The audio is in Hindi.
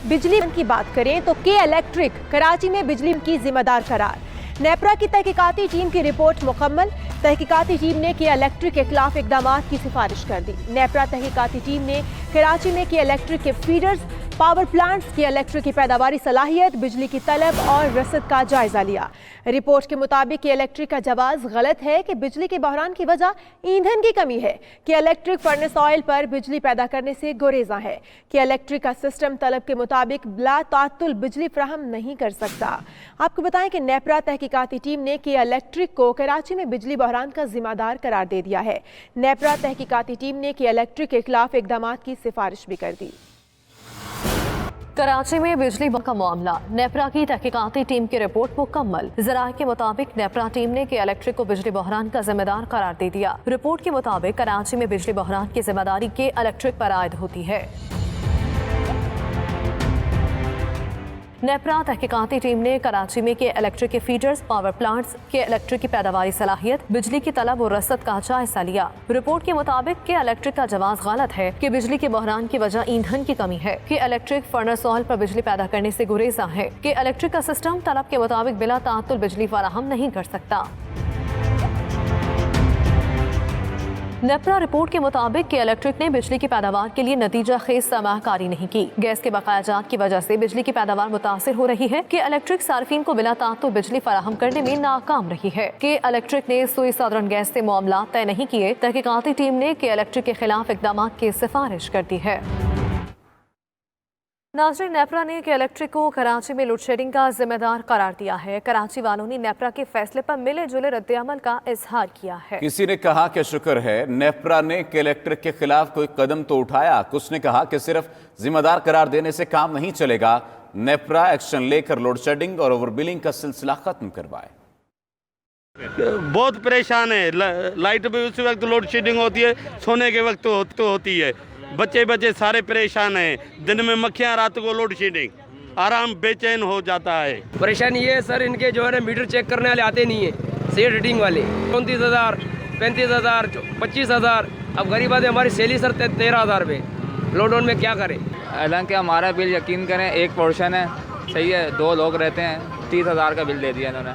बिजली की बात करें तो के इलेक्ट्रिक कराची में बिजली की जिम्मेदार करार। नेपरा की तहकीकाती टीम की रिपोर्ट मुकम्मल। तहकीकाती टीम ने के इलेक्ट्रिक के खिलाफ इकदाम की सिफारिश कर दी। नेपरा तहकीकाती टीम ने कराची में के इलेक्ट्रिक के फीडर्स, पावर प्लांट्स, के इलेक्ट्रिक की पैदावारी सलाहियत, बिजली की तलब और रसद का जायजा लिया। रिपोर्ट के मुताबिक के इलेक्ट्रिक का जवाब गलत है कि बिजली के बहरान की वजह ईंधन की कमी है। के इलेक्ट्रिक फर्नेस ऑयल पर बिजली पैदा करने से गुरेजा है। के इलेक्ट्रिक का सिस्टम तलब के मुताबिक बिला तातुल बिजली फराहम नहीं कर सकता। आपको बताएं कि नेपरा तहकीकाती टीम ने के इलेक्ट्रिक को कराची में बिजली बहरान का जिम्मेदार करार दे दिया है। नेपरा तहकीकाती टीम ने के इलेक्ट्रिक के खिलाफ इकदाम की सिफारिश भी कर दी। कराची में बिजली बंद का मामला, नेपरा की तहकीकाती टीम की रिपोर्ट मुकम्मल। ज़राए के मुताबिक नेपरा टीम ने के इलेक्ट्रिक को बिजली बहरान का जिम्मेदार करार दे दिया। रिपोर्ट के मुताबिक कराची में बिजली बहरान की जिम्मेदारी के इलेक्ट्रिक पर आयद होती है। नेपरा तहकीकाती टीम ने कराची में के इलेक्ट्रिक के फीडर्स, पावर प्लांट्स, के इलेक्ट्रिक की पैदावारी सलाहियत, बिजली की तलब और रसद का जायजा लिया। रिपोर्ट के मुताबिक के इलेक्ट्रिक का जवाब गलत है कि बिजली के बहरान की वजह ईंधन की कमी है। के इलेक्ट्रिक फर्नेस ऑयल पर बिजली पैदा करने से गुरेजा है। के इलेक्ट्रिक का सिस्टम तलब के मुताबिक बिला तातुल बिजली फराहम नहीं कर सकता। नेपरा रिपोर्ट के मुताबिक के इलेक्ट्रिक ने बिजली की पैदावार के लिए नतीजा खेज सरमाकारी नहीं की। गैस के बकायाजात की वजह से बिजली की पैदावार मुतासिर हो रही है। के इलेक्ट्रिक सार्फिन को बिला तातुल बिजली फराहम करने में नाकाम रही है। के इलेक्ट्रिक ने सुई सदरन गैस से मामला तय नहीं किए। तहकीकाती टीम ने के इलेक्ट्रिक के खिलाफ इकदाम की सिफारिश कर दी है। नाज़रीन, नेपरा ने के इलेक्ट्रिक को कराची में लोड शेडिंग का जिम्मेदार करार दिया है। कराची वालों ने नेपरा के फैसले पर मिले जुले रद्द-ए-अमल का इजहार किया है। किसी ने कहा कि शुक्र है नेपरा ने के इलेक्ट्रिक के खिलाफ कोई कदम तो उठाया। कुछ ने कहा कि सिर्फ जिम्मेदार करार देने से काम नहीं चलेगा, नेपरा एक्शन लेकर लोड शेडिंग और ओवर बिलिंग का सिलसिला खत्म करवाए। बहुत परेशान है। लाइट भी उस वक्त लोड शेडिंग होती है, सोने के वक्त तो होती है। बच्चे सारे परेशान हैं। दिन में मक्खियाँ, रात को लोड शेडिंग, आराम बेचैन हो जाता है। परेशानी ये है सर, इनके जो है ना मीटर चेक करने वाले आते नहीं है, सेट रीडिंग वाले। 34,000, 35,000, 25,000। अब गरीब आदमी, हमारी सैलरी सर 13,000 पे, लॉकडाउन में क्या करें। हालांकि हमारा बिल यकीन करें एक पोर्शन है, सही है, 2 लोग रहते हैं, 30,000 का बिल दे दिया इन्होंने।